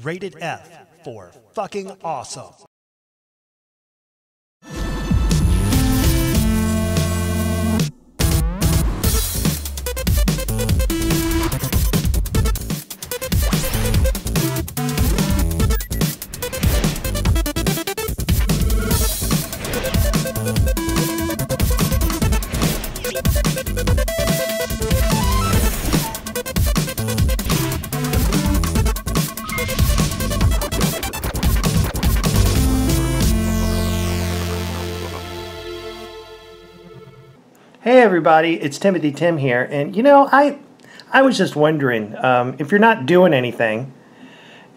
Rated F for fucking awesome. Hey everybody, it's Timothy Tim here, and you know, I was just wondering, if you're not doing anything,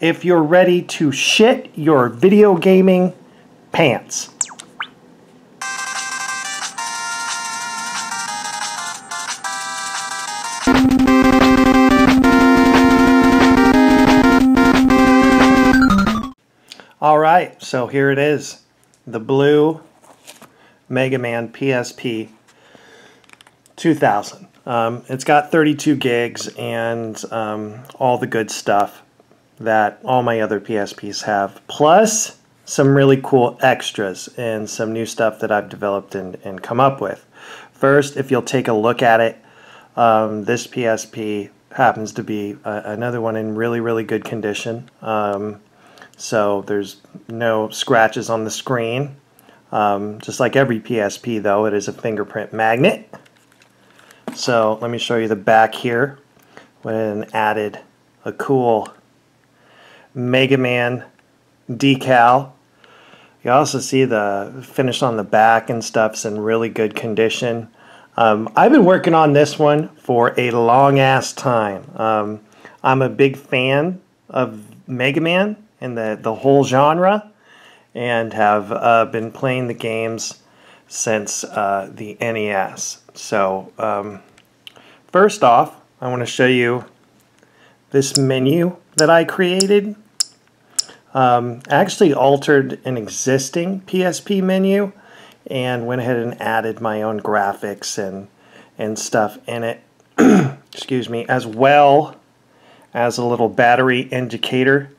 if you're ready to shit your video gaming pants. Alright, so here it is, the blue MegaMan PSP 2000. It's got 32 gigs and all the good stuff that all my other PSPs have, plus some really cool extras and some new stuff that I've developed and come up with. First, if you'll take a look at it, this PSP happens to be another one in really good condition. So there's no scratches on the screen. Just like every PSP though, it is a fingerprint magnet. So let me show you the back here. Went and added a cool MegaMan decal. You also see the finish on the back and stuff's in really good condition. I've been working on this one for a long ass time. I'm a big fan of MegaMan and the whole genre, and have been playing the games since the NES. So first off, I want to show you this menu that I created. I actually altered an existing PSP menu and went ahead and added my own graphics and stuff in it. Excuse me, as well as a little battery indicator.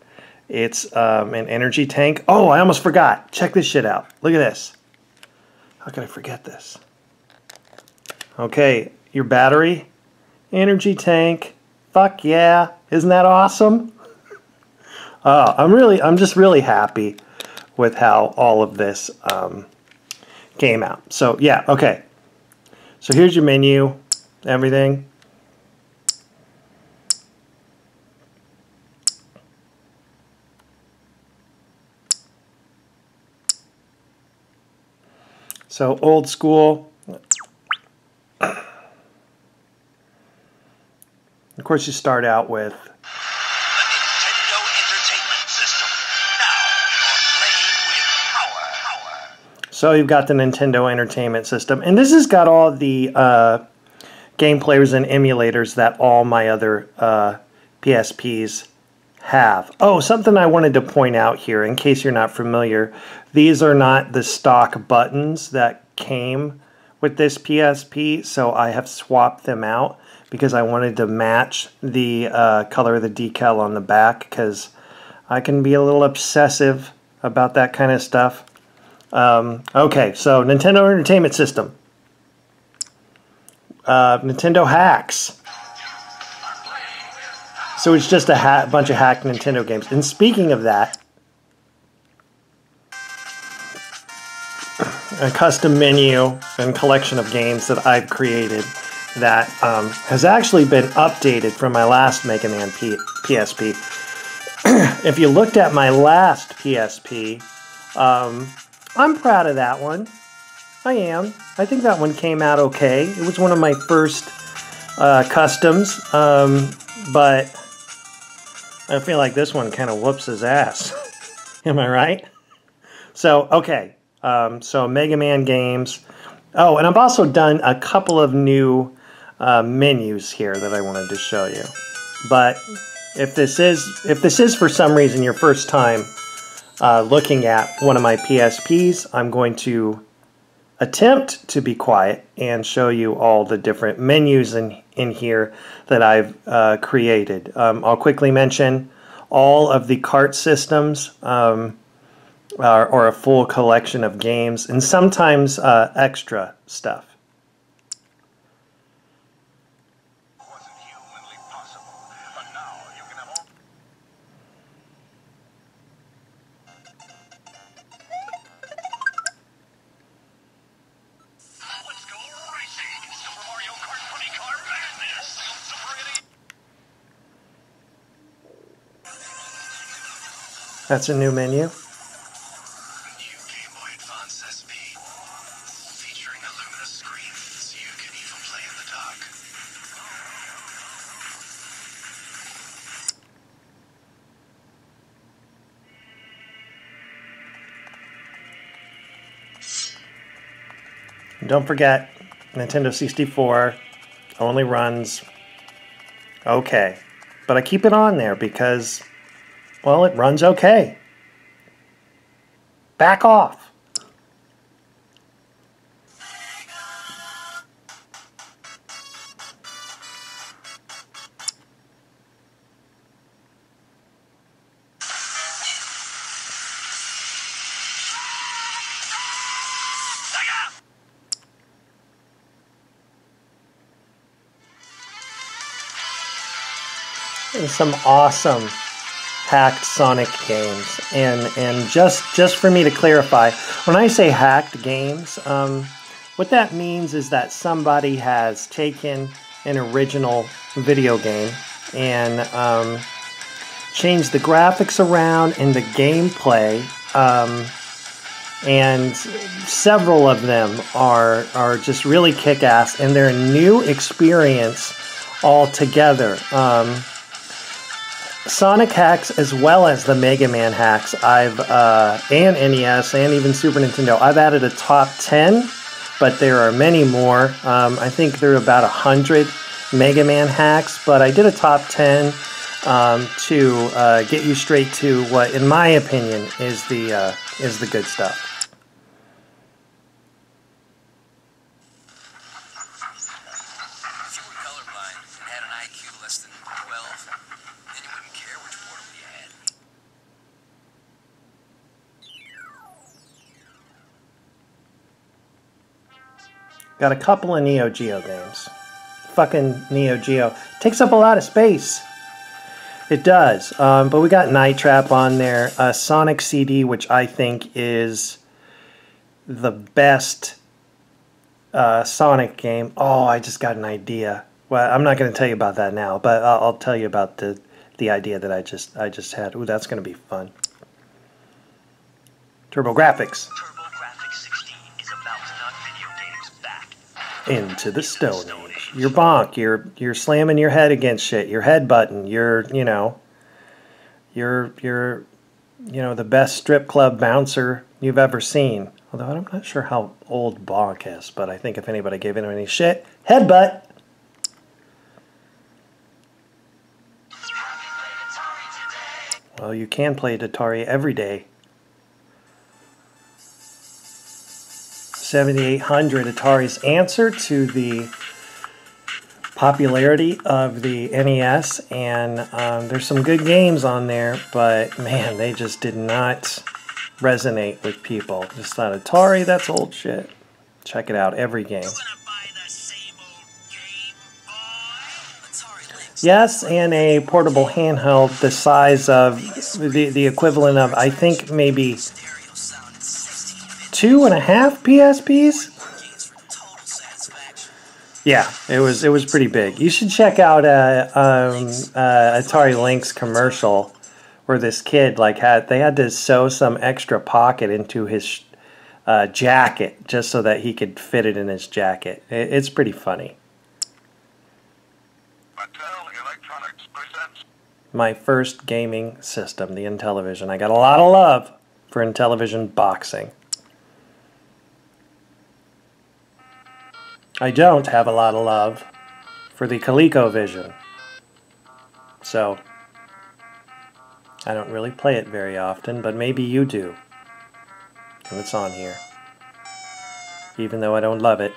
It's an energy tank. Oh, I almost forgot. Check this shit out. Look at this. How could I forget this? Okay, your battery, energy tank. Fuck yeah. Isn't that awesome? I'm just really happy with how all of this came out. So yeah, okay. So here's your menu, everything. So old school. Of course, you start out with the Nintendo Entertainment System. Now you're playing with power. So you've got the Nintendo Entertainment System, and this has got all the game players and emulators that all my other PSPs have. Oh, something I wanted to point out here, in case you're not familiar, these are not the stock buttons that came with this PSP, so I have swapped them out because I wanted to match the color of the decal on the back, because I can be a little obsessive about that kind of stuff. Okay, so Nintendo Entertainment System. Nintendo hacks. So it's just a bunch of hacked Nintendo games. And speaking of that, a custom menu and collection of games that I've created that has actually been updated from my last MegaMan PSP. If you looked at my last PSP, I'm proud of that one. I am. I think that one came out okay. It was one of my first customs, but I feel like this one kind of whoops his ass. Am I right? So, okay. So MegaMan games. Oh, and I've also done a couple of new menus here that I wanted to show you. But if this is for some reason your first time looking at one of my PSPs, I'm going to attempt to be quiet and show you all the different menus in here that I've created. I'll quickly mention all of the cart systems, or a full collection of games, and sometimes extra stuff. That's a new menu. New Game Boy Advance SP, featuring a luminous screen, so you can even play in the dark. Don't forget, Nintendo 64 only runs okay. But I keep it on there because, well, it runs okay. Back off. There's some awesome hacked Sonic games, and just for me to clarify, when I say hacked games, what that means is that somebody has taken an original video game and changed the graphics around and the gameplay, and several of them are just really kick-ass, and they're a new experience altogether. Sonic hacks as well as the Mega Man hacks, and NES and even Super Nintendo. I've added a top 10, but there are many more. I think there are about 100 Mega Man hacks, but I did a top 10 to get you straight to what, in my opinion, is the good stuff. Got a couple of Neo Geo games. Fucking Neo Geo. Takes up a lot of space. It does. But we got Night Trap on there. Sonic CD, which I think is the best Sonic game. Oh, I just got an idea. Well, I'm not going to tell you about that now, but I'll tell you about the idea that I just had. Ooh, that's going to be fun. TurboGrafx. Into the Stone Age. You're bonk. You're slamming your head against shit. You're headbutting. You're the best strip club bouncer you've ever seen. Although I'm not sure how old Bonk is, but I think if anybody gave him any shit, headbutt. Well, you can play Atari every day. 7800, Atari's answer to the popularity of the NES, and there's some good games on there, but man, they just did not resonate with people. Just thought, Atari, that's old shit. Check it out, every game. Yes, and a portable handheld the size of the equivalent of, I think, maybe 2.5 PSPs? Yeah, it was pretty big. You should check out Atari Lynx commercial where this kid they had to sew some extra pocket into his jacket just so that he could fit it in his jacket. It's pretty funny. My first gaming system, the Intellivision. I got a lot of love for Intellivision boxing. I don't have a lot of love for the ColecoVision, so I don't really play it very often, but maybe you do, and it's on here, even though I don't love it.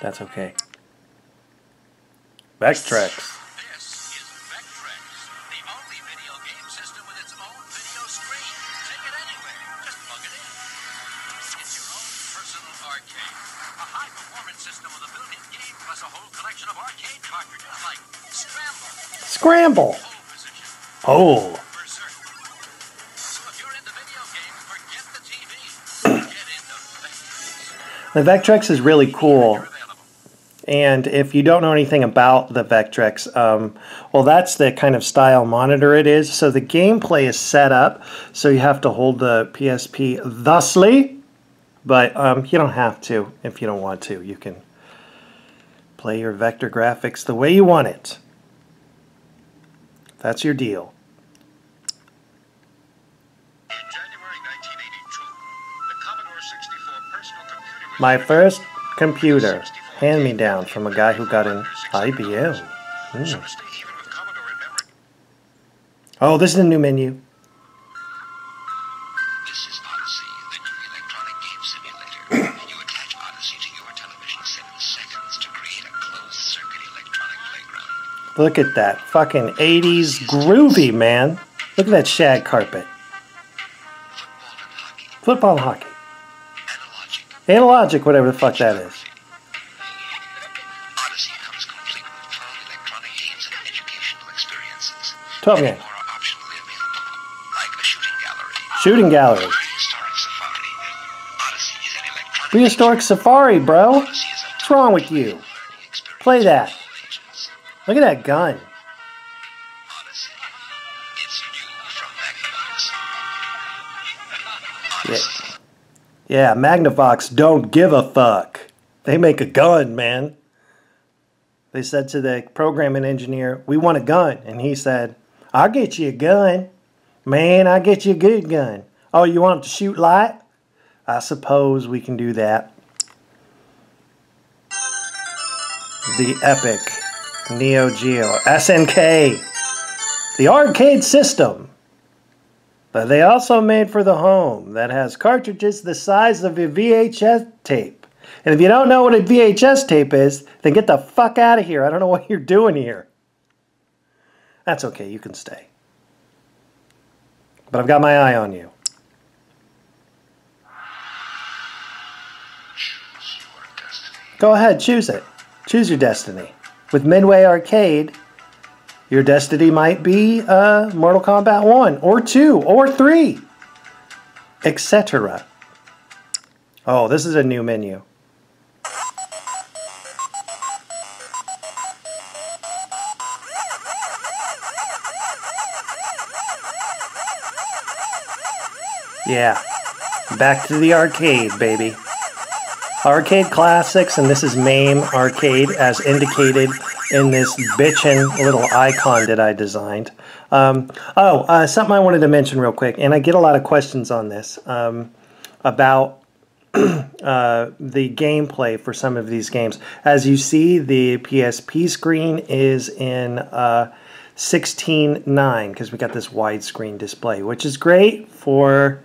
That's okay. Backtracks. This is Backtrack. system with a built-in game plus a whole collection of arcade cartridges like Scramble. Scramble, Pole Position, Oh. Berserk. So if you're into video games, forget the TV. Get into Vectrex. The Vectrex is really cool. They're available. And if you don't know anything about the Vectrex, well, that's the kind of style monitor it is. So the gameplay is set up, so you have to hold the PSP thusly, but you don't have to if you don't want to. You can play your vector graphics the way you want it. That's your deal. In January 1982, the Commodore 64 personal computer was My first computer, hand-me-down from a guy who got an IBM. So to stay even with Commodore in memory, Oh, this is a new menu. this is Odyssey, the new electronic game simulator. You attach Odyssey to your television set in seconds to create a closed-circuit electronic playground. Look at that. Fucking 80s groovy, man. Look at that shag carpet. Football and hockey, Football and hockey. analogic. Analogic, whatever the fuck that is. Odyssey comes complete with 12 electronic games and educational experiences. 12 Many games. more are optionally available, like a shooting gallery, Shooting gallery. prehistoric safari. Odyssey is an electronic Prehistoric safari, bro. Odyssey is a What's wrong with you? learning experience Play that. for all ages. Look at that gun. Odyssey. It's new from Magnavox. Yeah. Odyssey. Yeah, Magnavox don't give a fuck. They make a gun, man. They said to the programming engineer, we want a gun. And he said, I'll get you a gun. Man, I'll get you a good gun. Oh, you want it to shoot light? I suppose we can do that. The epic Neo Geo SNK. The arcade system that they also made for the home that has cartridges the size of a VHS tape. And if you don't know what a VHS tape is, then get the fuck out of here. I don't know what you're doing here. That's okay, you can stay. But I've got my eye on you. Choose your destiny. Go ahead, choose it. Choose your destiny. With Midway Arcade, your destiny might be Mortal Kombat 1, or 2, or 3, etc. Oh, this is a new menu. Yeah, back to the arcade, baby. Arcade classics, and this is MAME Arcade, as indicated in this bitchin' little icon that I designed. Something I wanted to mention real quick, and I get a lot of questions on this, about the gameplay for some of these games. As you see, the PSP screen is in 16:9, because we got this widescreen display, which is great for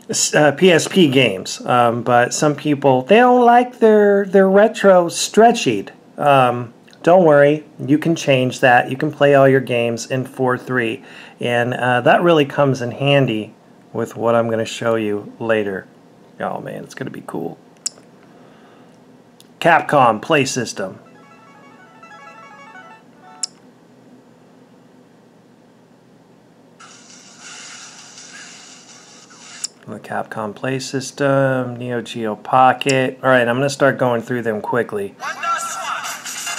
PSP games, but some people, they don't like their retro stretchied. Don't worry, you can change that. You can play all your games in 4:3, and that really comes in handy with what I'm going to show you later. Oh man, it's going to be cool. Capcom Play System. The Capcom Play System, Neo Geo Pocket. Alright, I'm going to start going through them quickly.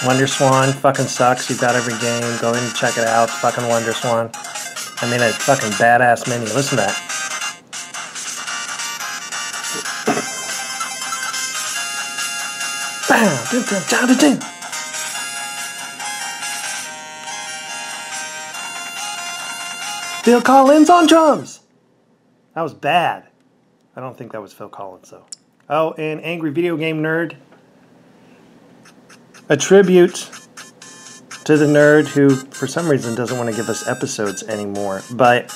Wonder Swan fucking sucks. You've got every game. Go in and check it out. Fucking Wonder Swan. I mean, a fucking badass menu. Listen to that. Bam! Phil Collins on drums! That was bad. I don't think that was Phil Collins, though. Oh, and Angry Video Game Nerd. A tribute to the nerd who, for some reason, doesn't want to give us episodes anymore. But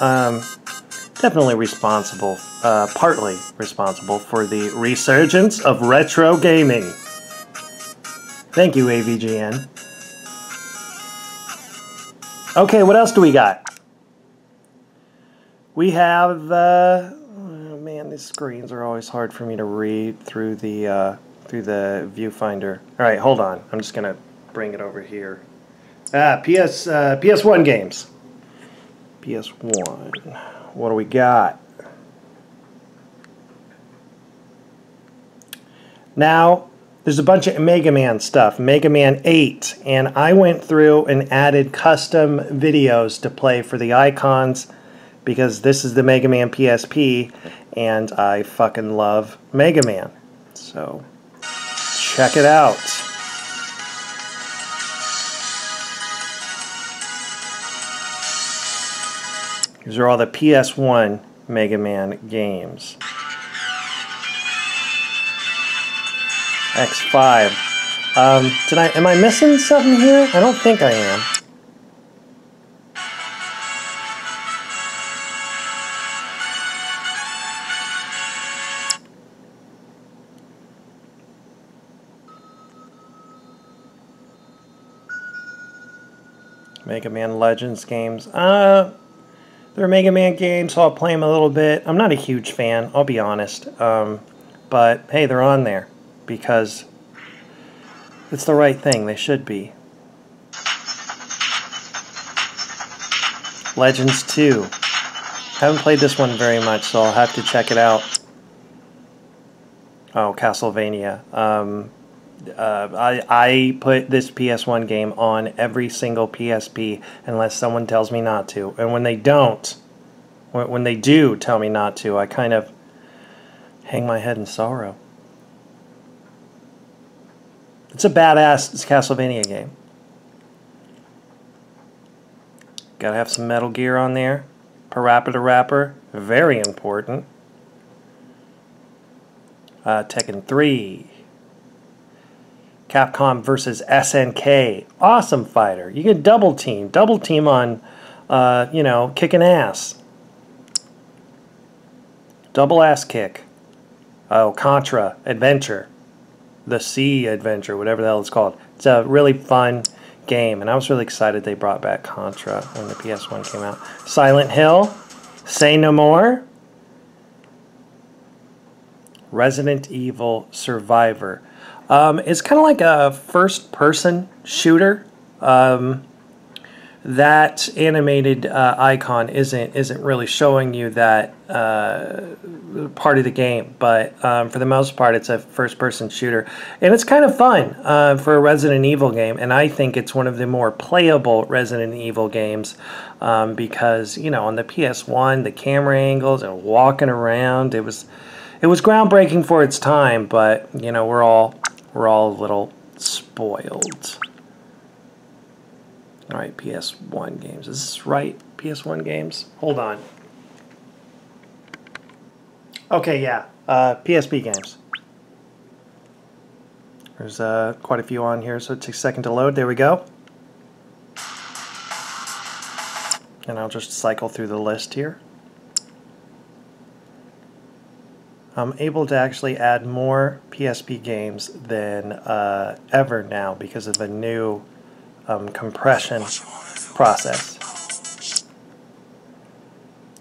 definitely responsible, partly responsible for the resurgence of retro gaming. Thank you, AVGN. Okay, what else do we got? We have, oh man, on, these screens are always hard for me to read through the viewfinder. All right, hold on. I'm just gonna bring it over here. PS1 games. PS1. What do we got? Now, there's a bunch of Mega Man stuff, Mega Man 8, and I went through and added custom videos to play for the icons because this is the Mega Man PSP, and I fucking love Mega Man. So, check it out. These are all the PS1 Mega Man games. X5. Am I missing something here? I don't think I am. Mega Man Legends games. They're Mega Man games, so I'll play them a little bit. I'm not a huge fan, I'll be honest. But hey, they're on there because it's the right thing. They should be. Legends 2. Haven't played this one very much, so I'll have to check it out. Oh, Castlevania. I put this PS1 game on every single PSP unless someone tells me not to. And when they don't, when they do tell me not to, I kind of hang my head in sorrow. It's a badass Castlevania game. Gotta have some Metal Gear on there. Parappa the Rapper, very important. Tekken 3. Capcom versus SNK. Awesome fighter. You can double team. Double team on, you know, kicking ass. Double ass kick. Oh, Contra Adventure. The Sea Adventure, whatever the hell it's called. It's a really fun game, and I was really excited they brought back Contra when the PS1 came out. Silent Hill. Say No More. Resident Evil Survivor. It's kind of like a first-person shooter. That animated icon isn't really showing you that part of the game, but for the most part, it's a first-person shooter, and it's kind of fun for a Resident Evil game. And I think it's one of the more playable Resident Evil games because, you know, on the PS1, the camera angles and walking around, it was groundbreaking for its time. But you know, we're all a little spoiled. All right, PS1 games. Is this right? PS1 games? Hold on. Okay, yeah. PSP games. There's quite a few on here, so it takes a second to load. There we go. And I'll just cycle through the list here. I'm able to actually add more PSP games than ever now because of a new compression process.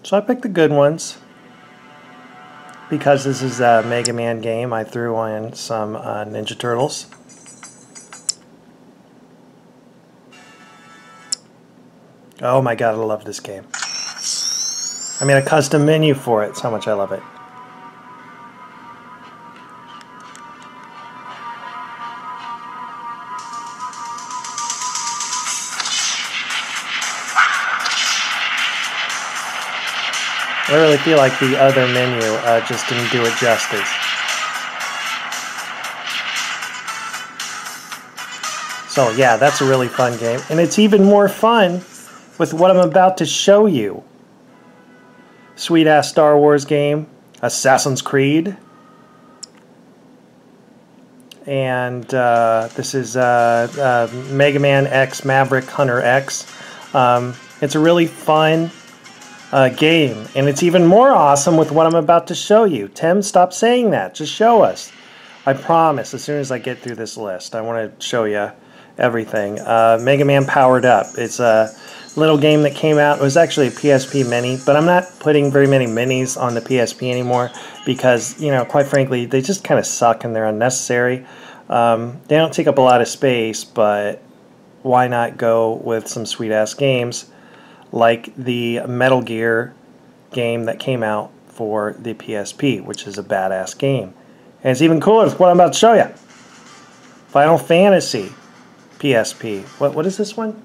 So I picked the good ones. Because this is a Mega Man game, I threw in some Ninja Turtles. Oh my god, I love this game. I made a custom menu for it. That's how much I love it. I really feel like the other menu just didn't do it justice. So yeah, that's a really fun game. And it's even more fun with what I'm about to show you. Sweet ass Star Wars game, Assassin's Creed. And this is Mega Man X Maverick Hunter X. It's a really fun game, and it's even more awesome with what I'm about to show you. Tim, stop saying that. Just show us. I promise, as soon as I get through this list, I want to show you everything. Mega Man Powered Up. It's a little game that came out. It was actually a PSP mini, but I'm not putting very many minis on the PSP anymore because, you know, quite frankly, they just kind of suck and they're unnecessary. They don't take up a lot of space, but why not go with some sweet-ass games like the Metal Gear game that came out for the PSP, which is a badass game. And it's even cooler with what I'm about to show you. Final Fantasy PSP. What is this one?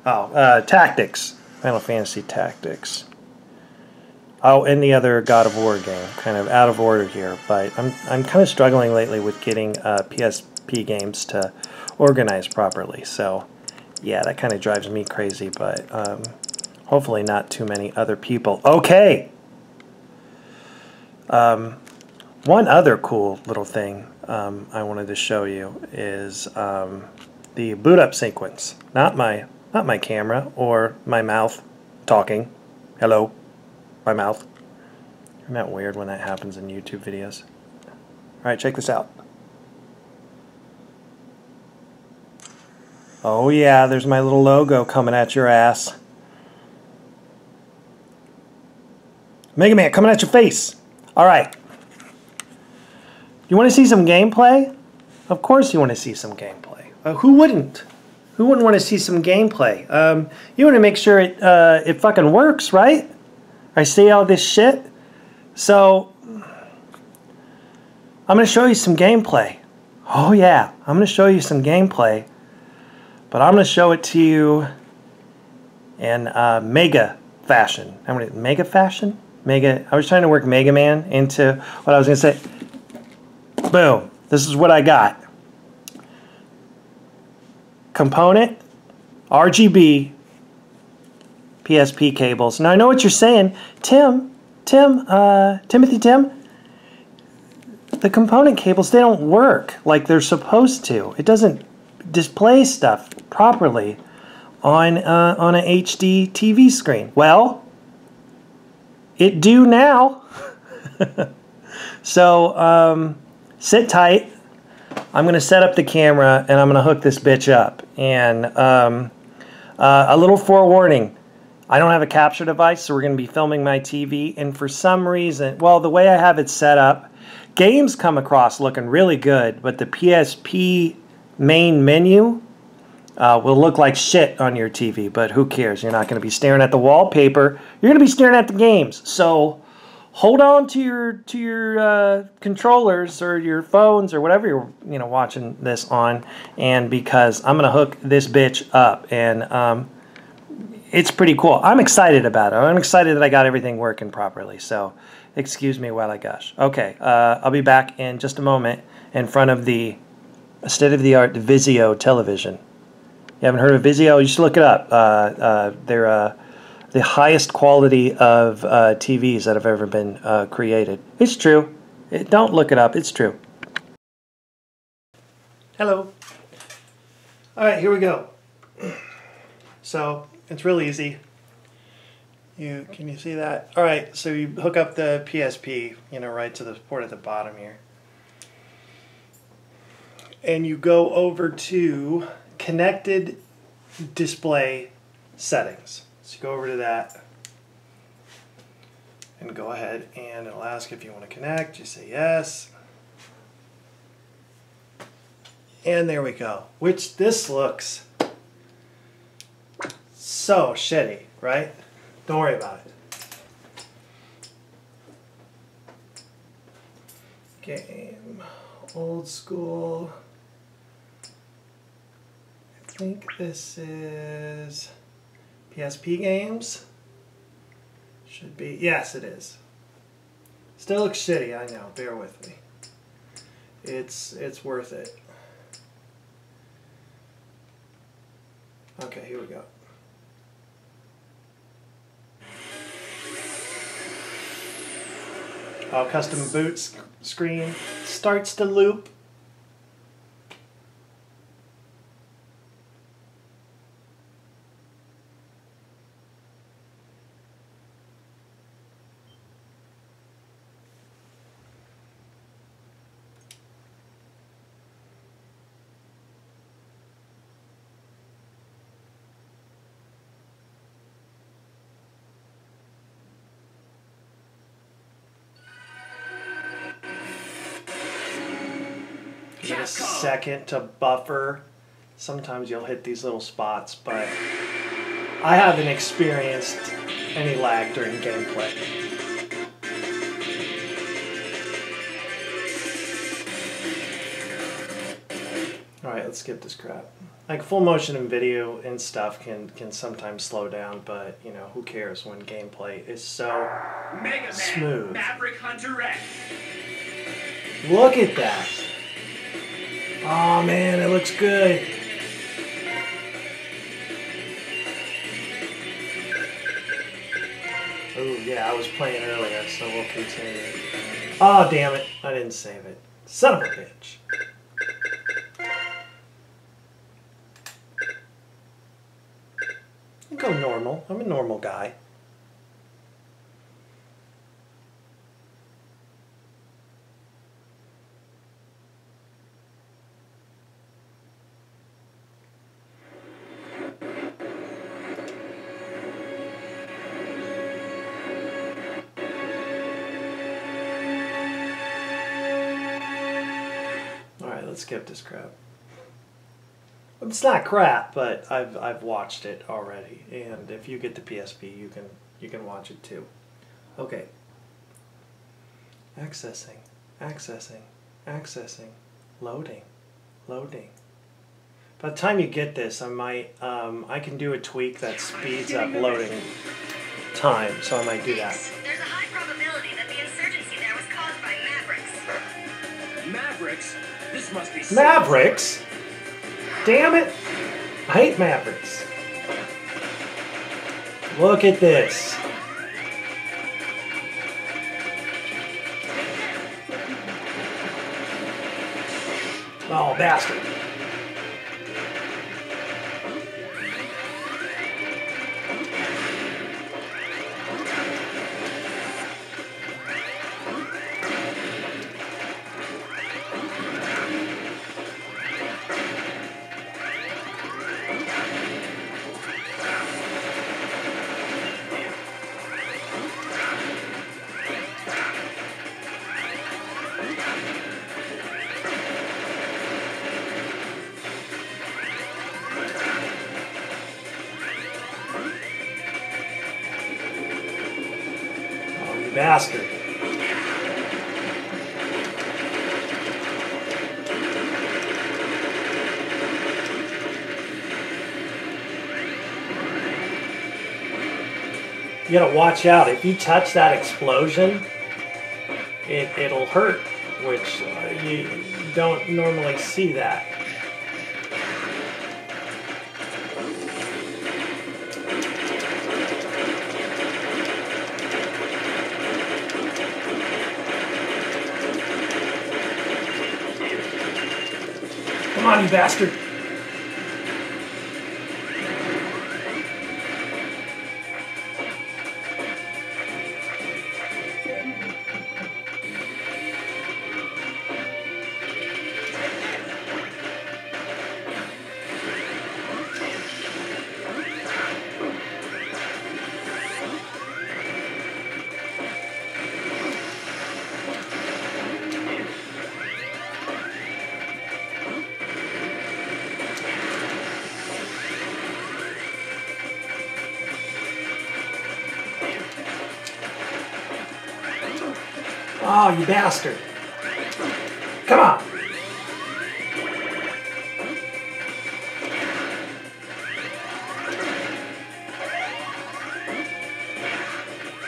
Oh, Tactics. Final Fantasy Tactics. Oh, and the other God of War game. Kind of out of order here, but I'm kind of struggling lately with getting PSP games to organize properly. So, yeah, that kind of drives me crazy, but hopefully not too many other people. Okay! One other cool little thing I wanted to show you is the boot up sequence. Not my camera or my mouth talking. Hello, my mouth. Isn't that weird when that happens in YouTube videos? Alright, check this out. Oh yeah, there's my little logo coming at your ass. Mega Man coming at your face. Alright. You want to see some gameplay? Of course you want to see some gameplay. Who wouldn't? Who wouldn't want to see some gameplay? You want to make sure it fucking works, right? I say all this shit. So, I'm going to show you some gameplay. Oh yeah, I'm going to show you some gameplay. But I'm going to show it to you in mega fashion. Mega fashion? I was trying to work Mega Man into what I was going to say. Boom. This is what I got. Component, RGB, PSP cables. Now I know what you're saying. Timothy Tim, the component cables, they don't work like they're supposed to. It doesn't display stuff properly on an HD TV screen. Well, it do now. So sit tight. I'm going to set up the camera and I'm going to hook this bitch up. And a little forewarning. I don't have a capture device, so we're going to be filming my TV. And for some reason, well, the way I have it set up, games come across looking really good, but the PSP main menu will look like shit on your TV. But who cares? You're not going to be staring at the wallpaper. You're going to be staring at the games. So hold on to your controllers or your phones or whatever you're watching this on, and because I'm gonna hook this bitch up, and it's pretty cool. I'm excited about it. I'm excited that I got everything working properly. So excuse me while I gush. Okay, I'll be back in just a moment in front of the state-of-the-art Vizio television. You haven't heard of Vizio? You should look it up. They're the highest quality of TVs that have ever been created. It's true. Don't look it up. It's true. Hello. Alright, here we go. So, it's real easy. Can you see that? Alright, so you hook up the PSP, right to the port at the bottom here. And you go over to Connected Display Settings. So you go over to that and go ahead, and it'll ask if you want to connect. You say yes. And there we go. Which this looks so shitty, right? Don't worry about it. Game. Old school. I think this is PSP games. Should be. Yes, it is. Still looks shitty, I know. Bear with me. It's worth it. Okay, here we go. Oh, custom boot screen starts to loop. Get a second to buffer. Sometimes you'll hit these little spots, but I haven't experienced any lag during gameplay. Alright, let's skip this crap. Like full motion and video and stuff can sometimes slow down, but you know, who cares when gameplay is so MegaMan smooth. Maverick Hunter X. Look at that. Oh man, it looks good. Oh yeah, I was playing earlier, so we'll continue. Oh damn it, I didn't save it. Son of a bitch. I'll go normal. I'm a normal guy. Alright, let's skip this crap. It's not crap, but I've watched it already, and if you get the PSP, you can watch it too. Okay. Accessing, loading. By the time you get this, I can do a tweak that speeds up loading time, so I might do that. There's a high probability that the insurgency there was caused by Mavericks. Mavericks? This must be Mavericks? Damn it! I hate Mavericks. Look at this. Oh, bastard. Bastard. You gotta watch out. If you touch that explosion, it'll hurt, which you don't normally see that. Come on, you bastard. Oh, you bastard. Come on.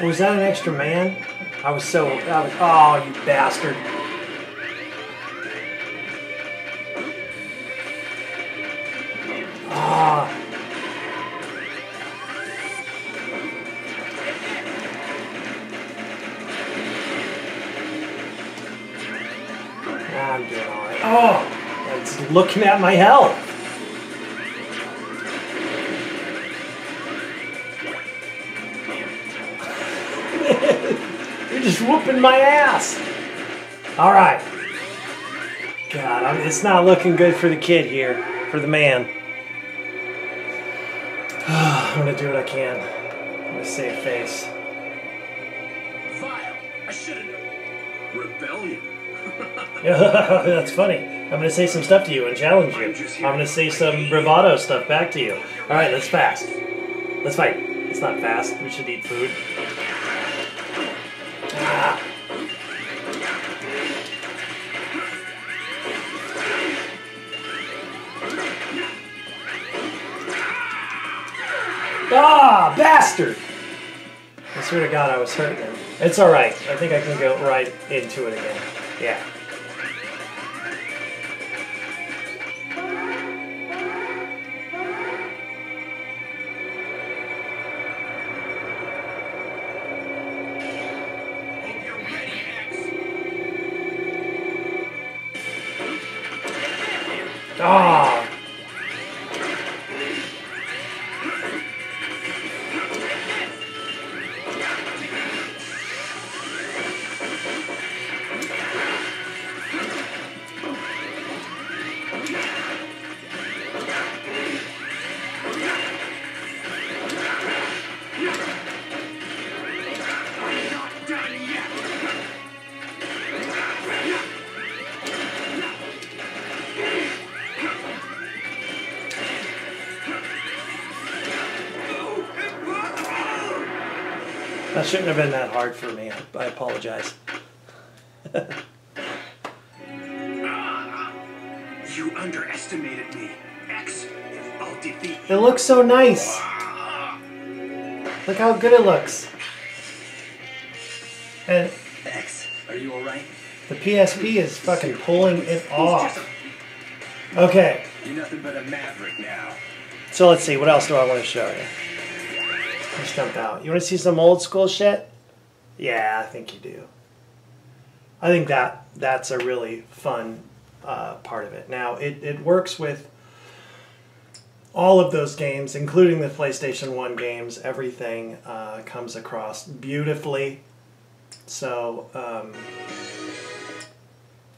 Oh, was that an extra man? Oh, you bastard. Ah. I'm doing alright. Oh, it's looking at my health. You're just whooping my ass. Alright. God, it's not looking good for the kid here, for the man. I'm gonna do what I can. I'm gonna save face. Vile. I should have known. Rebellion. That's funny. I'm going to say some stuff to you and challenge you. I'm going to say some bravado stuff back to you. Alright, let's fast. Let's fight. It's not fast. We should eat food. Ah. Ah, bastard! I swear to God I was hurting him. It's alright. I think I can go right into it again. Yeah. Hope you're ready, X. Ah! That shouldn't have been that hard for me. I apologize. You underestimated me, X. I'll defeat It looks so nice. Look how good it looks. And X, are you alright? the PSP is fucking pulling it off. Okay, You're nothing but a maverick now. so let's see. What else do I want to show you? Let's jump out. You want to see some old school shit? Yeah, I think you do. I think that's a really fun part of it. Now, it works with all of those games, including the PlayStation 1 games. Everything comes across beautifully. So,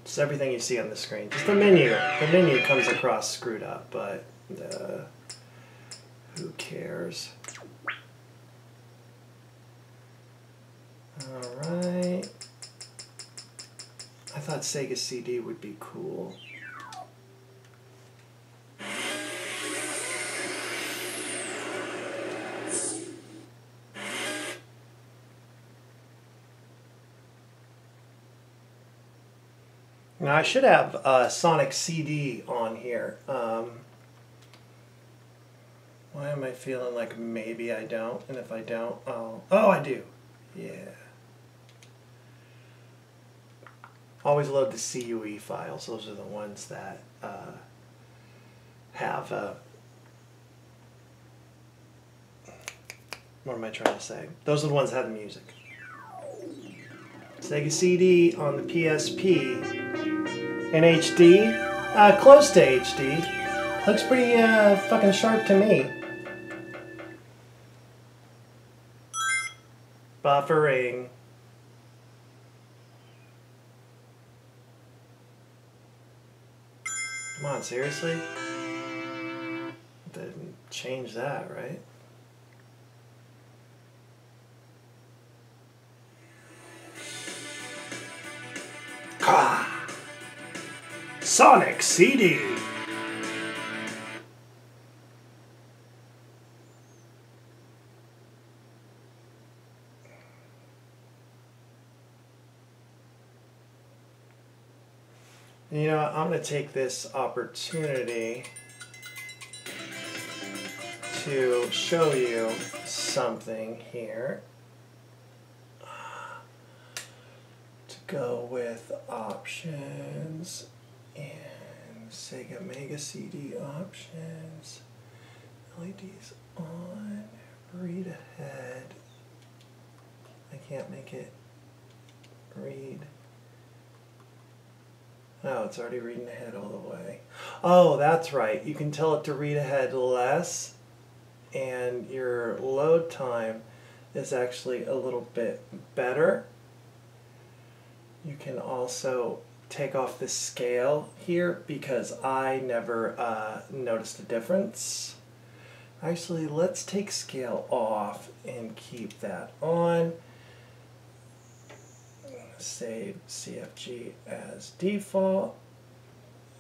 it's everything you see on the screen. Just the menu. The menu comes across screwed up, but who cares? Alright. I thought Sega CD would be cool. Now I should have Sonic CD on here. Why am I feeling like maybe I don't? And if I don't, I'll... Oh, I do. Yeah. Always load the CUE files. Those are the ones that have... what am I trying to say? Those are the ones that have the music. Sega CD on the PSP in HD. Close to HD. Looks pretty fucking sharp to me. Buffering. Come on, seriously? Didn't change that, right? Ah! Sonic CD! You know, I'm going to take this opportunity to show you something here. To go with options and Sega Mega CD options. LEDs on, read ahead. I can't make it read. Oh, it's already reading ahead all the way. Oh, that's right. You can tell it to read ahead less, and your load time is actually a little bit better. You can also take off the scale here because I never noticed a difference. Actually, let's take scale off and keep that on. Save CFG as default.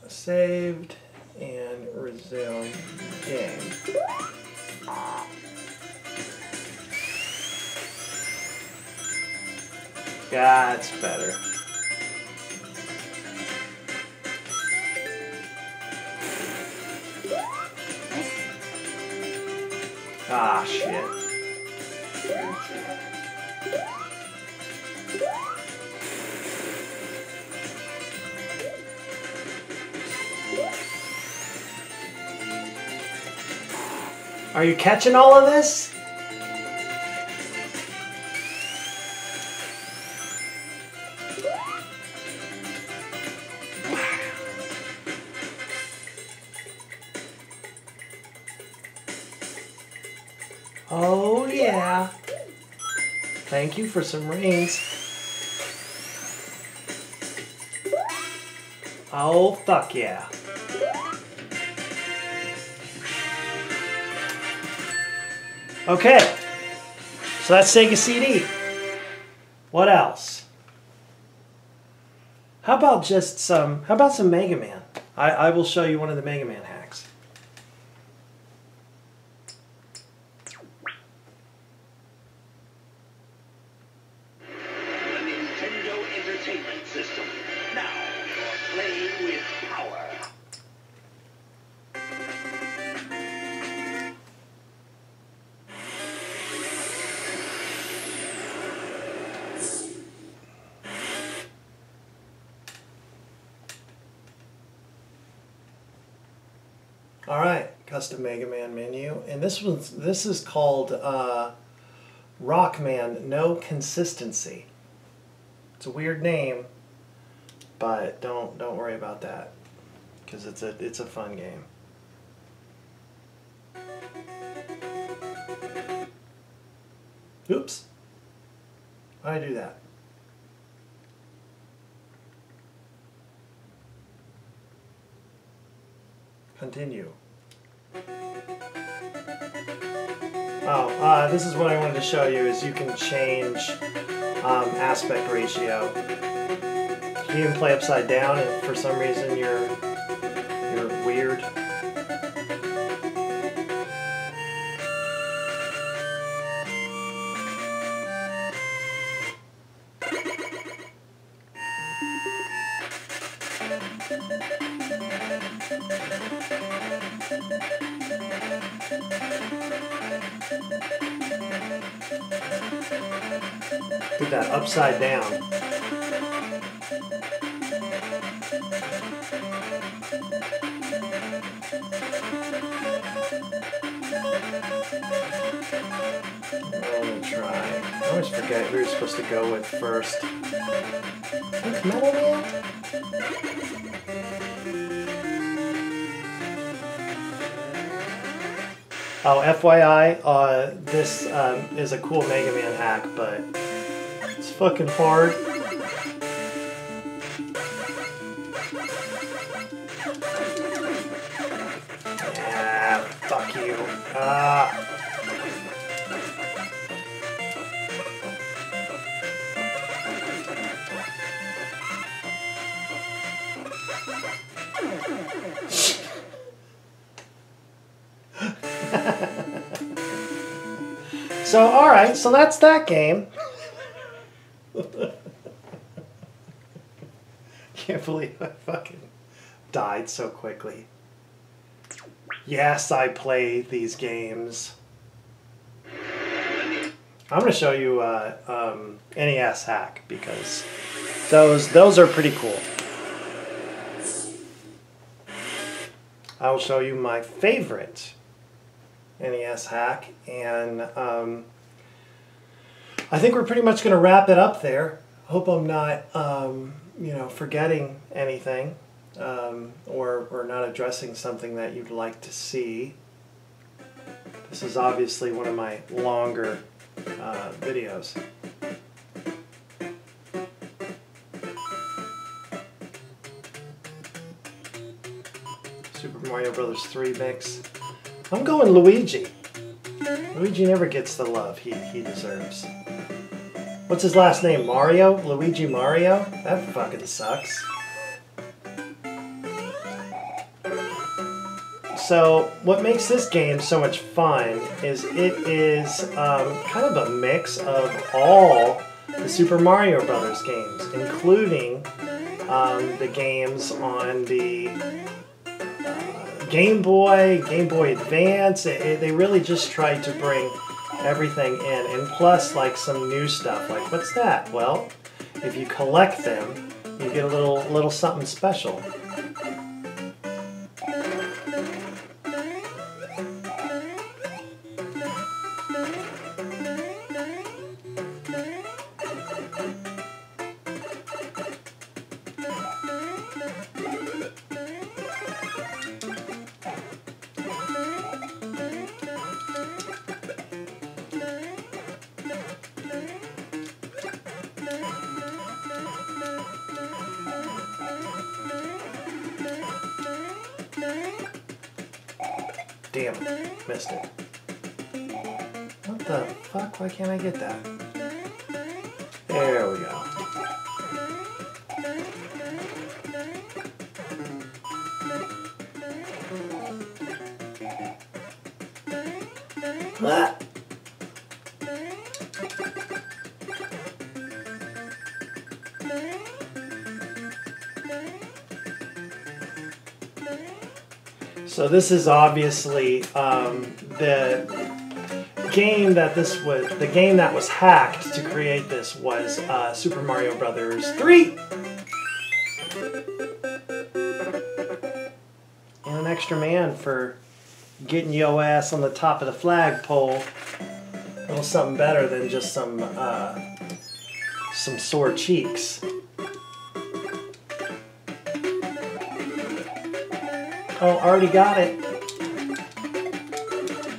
Saved and resume game. That's better. Ah, shit. Are you catching all of this? Oh yeah. Thank you for some rings. Oh fuck yeah. Okay. So that's Sega CD. What else? How about some Mega Man? I will show you one of the Mega Man hacks. Alright, custom Mega Man menu, and this is called Rockman No Consistency. It's a weird name, but don't worry about that, because it's a fun game. Oops. Why did I do that? Continue. Oh, this is what I wanted to show you, is you can change aspect ratio. You can play upside down if for some reason you're weird. Do that upside down. I'm gonna try. I always forget who you're supposed to go with first. What's Metal Man? Oh, FYI, this is a cool Mega Man hack, but it's fucking hard. Yeah, fuck you. So, alright, so that's that game. Can't believe I fucking died so quickly. Yes, I play these games. I'm going to show you NES hack, because those are pretty cool. I will show you my favorite NES hack, and I think we're pretty much going to wrap it up there. Hope I'm not forgetting anything, or not addressing something that you'd like to see. This is obviously one of my longer videos. Super Mario Bros. 3 mix. I'm going Luigi. Luigi never gets the love he deserves. What's his last name? Mario? Luigi Mario? That fucking sucks. So, what makes this game so much fun is it is kind of a mix of all the Super Mario Brothers games, including the games on the Game Boy Advance. They really just tried to bring everything in, and plus like some new stuff. Like, what's that? Well, if you collect them, you get a little something special. Damn it, missed it. What the fuck? Why can't I get that? There we go. Ah. So this is obviously the game that the game that was hacked to create this was Super Mario Brothers 3. And an extra man for getting yo ass on the top of the flagpole. A little something better than just some sore cheeks. Oh, already got it.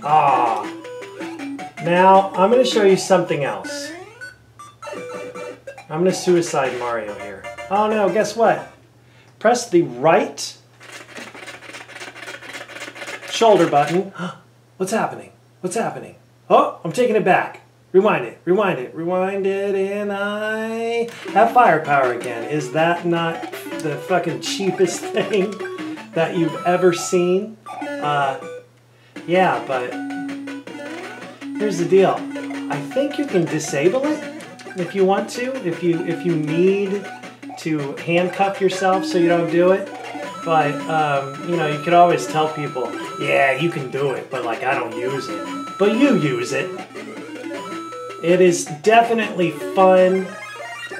Ah. Now, I'm going to show you something else. I'm going to suicide Mario here. Oh no, guess what? Press the right shoulder button. What's happening? What's happening? Oh, I'm taking it back. Rewind it, rewind it, rewind it, and I have firepower again. Is that not the fucking cheapest thing that you've ever seen? Yeah, but here's the deal. I think you can disable it if you want to, if you need to handcuff yourself so you don't do it. But you know, you could always tell people, yeah, you can do it, but like I don't use it. But you use it. It is definitely fun,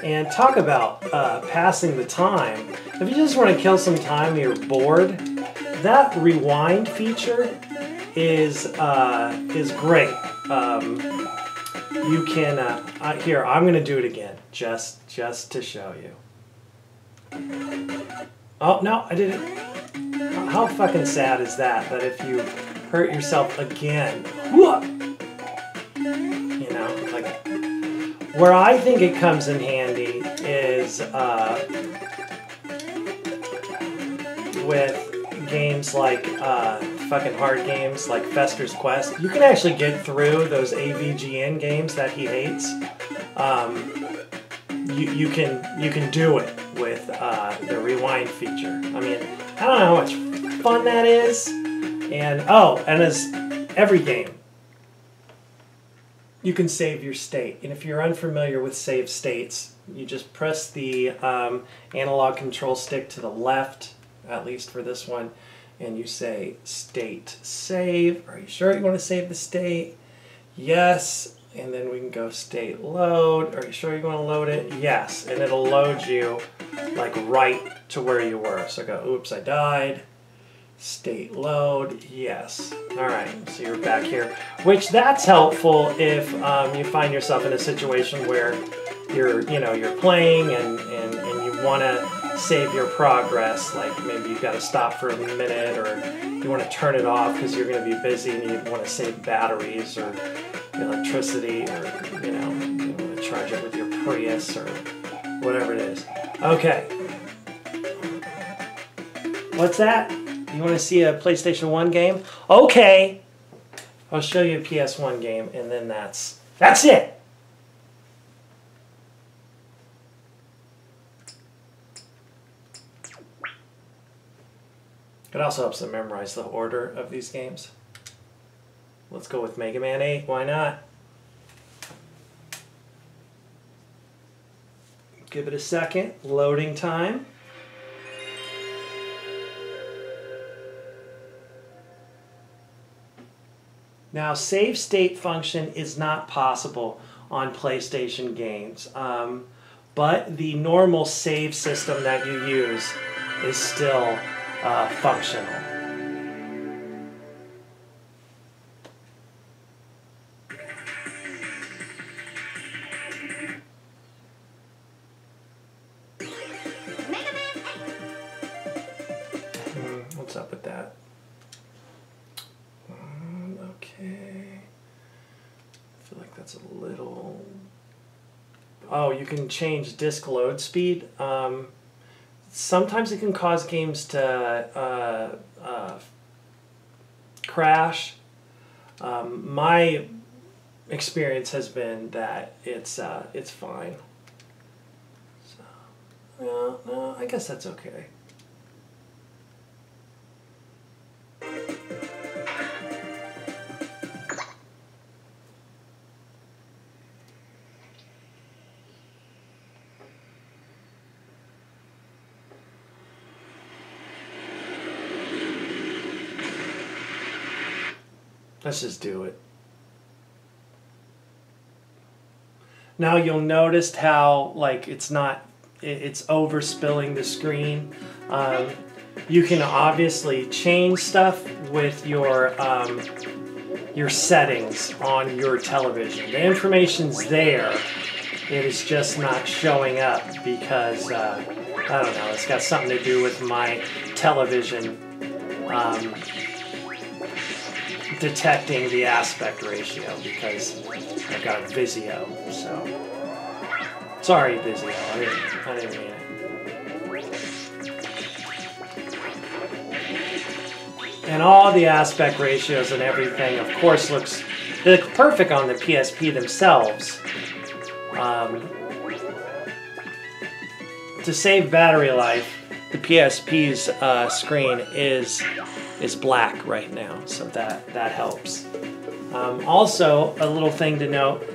and talk about passing the time. If you just want to kill some time and you're bored, that rewind feature is great. You can here. I'm going to do it again, just to show you. Oh no, I did it. How fucking sad is that? That if you hurt yourself again, you know, like where I think it comes in handy is with games like fucking hard games like Fester's Quest. You can actually get through those AVGN games that he hates. You can do it with the rewind feature. I mean, I don't know how much fun that is. And oh, and as every game, you can save your state. And if you're unfamiliar with save states, you just press the analog control stick to the left, at least for this one, and you say state save. Are you sure you want to save the state? Yes. And then we can go state load. Are you sure you want to load it? Yes. And it'll load you like right to where you were. So go, oops, I died. State load, yes. All right, so you're back here. Which that's helpful if you find yourself in a situation where you're playing and you want to save your progress. Like maybe you've got to stop for a minute, or you want to turn it off because you're going to be busy and you want to save batteries or electricity, or you want to charge it with your Prius or whatever it is. Okay. What's that? You want to see a PlayStation 1 game? Okay. I'll show you a PS1 game, and then that's it. It also helps them memorize the order of these games. Let's go with Mega Man 8. Why not? Give it a second. Loading time. Now, save state function is not possible on PlayStation games, but the normal save system that you use is still functional. What's up with that? Okay. I feel like that's a little... Oh, you can change disk load speed. Sometimes it can cause games to crash. My experience has been that it's fine. So, no, I guess that's okay. Let's just do it. Now you'll notice how it's overspilling the screen. You can obviously change stuff with your settings on your television. The information's there. It is just not showing up because I don't know. It's got something to do with my television. Detecting the aspect ratio because I've got Vizio, so sorry Vizio, I didn't mean it. And all the aspect ratios and everything, of course, they look perfect on the PSP themselves. To save battery life, the PSP's screen is black right now, so that helps. Also, a little thing to note,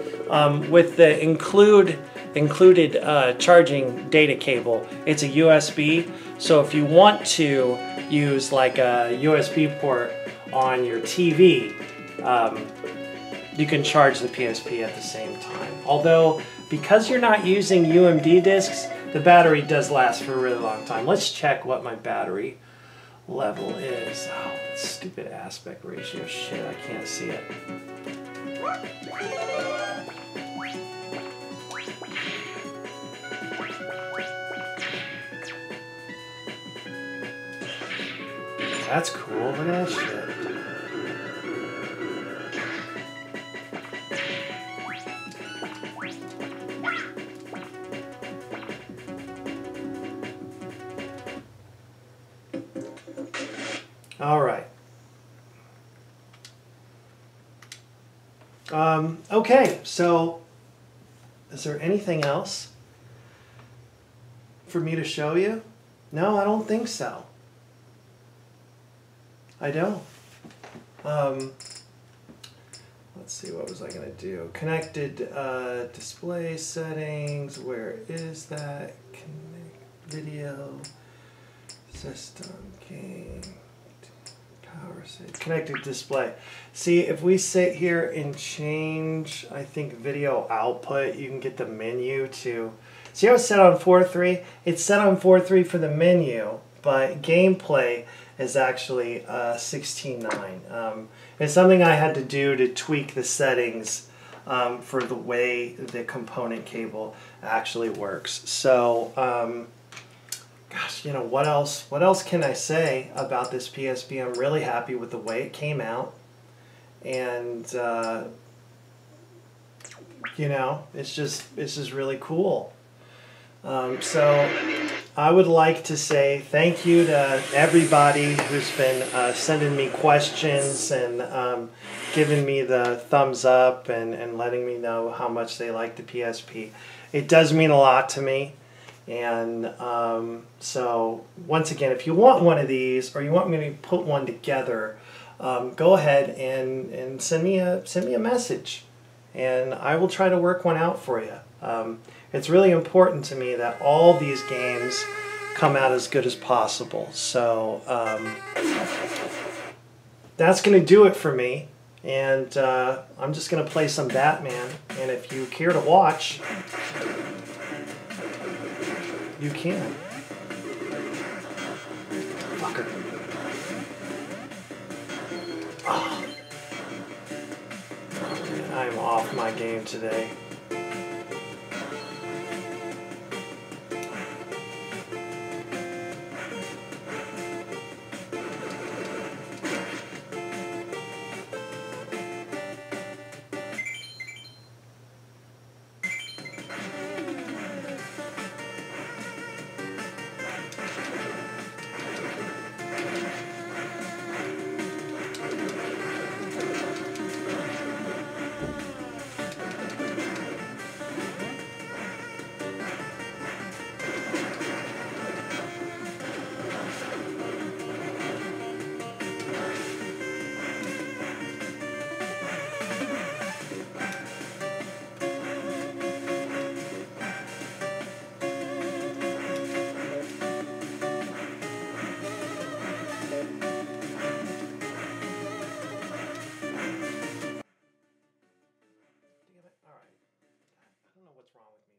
with the included charging data cable, it's a USB, so if you want to use like a USB port on your TV, you can charge the PSP at the same time. Although, because you're not using UMD discs, the battery does last for a really long time. Let's check what my battery level is. Oh, that stupid aspect ratio shit, I can't see it. That's cool, look at that shit. All right. Okay, so is there anything else for me to show you? No, I don't think so. I don't. Let's see, what was I going to do? Connected display settings, where is that? Connect video, system, game. Power save. Connected display. See, if we sit here and change, I think, video output, you can get the menu to... See how it's set on 4.3? It's set on 4.3 for the menu, but gameplay is actually 16.9. It's something I had to do to tweak the settings for the way the component cable actually works. So, gosh, you know, what else can I say about this PSP? I'm really happy with the way it came out. And, you know, it's just really cool. So I would like to say thank you to everybody who's been sending me questions and giving me the thumbs up and letting me know how much they like the PSP. It does mean a lot to me. And so once again, if you want one of these or you want me to put one together, go ahead and send me a message, and I will try to work one out for you. It's really important to me that all these games come out as good as possible. So that's going to do it for me. And I'm just going to play some Batman. And if you care to watch, you can. Fucker. Oh. Man, I'm off my game today. All right. I don't know what's wrong with me.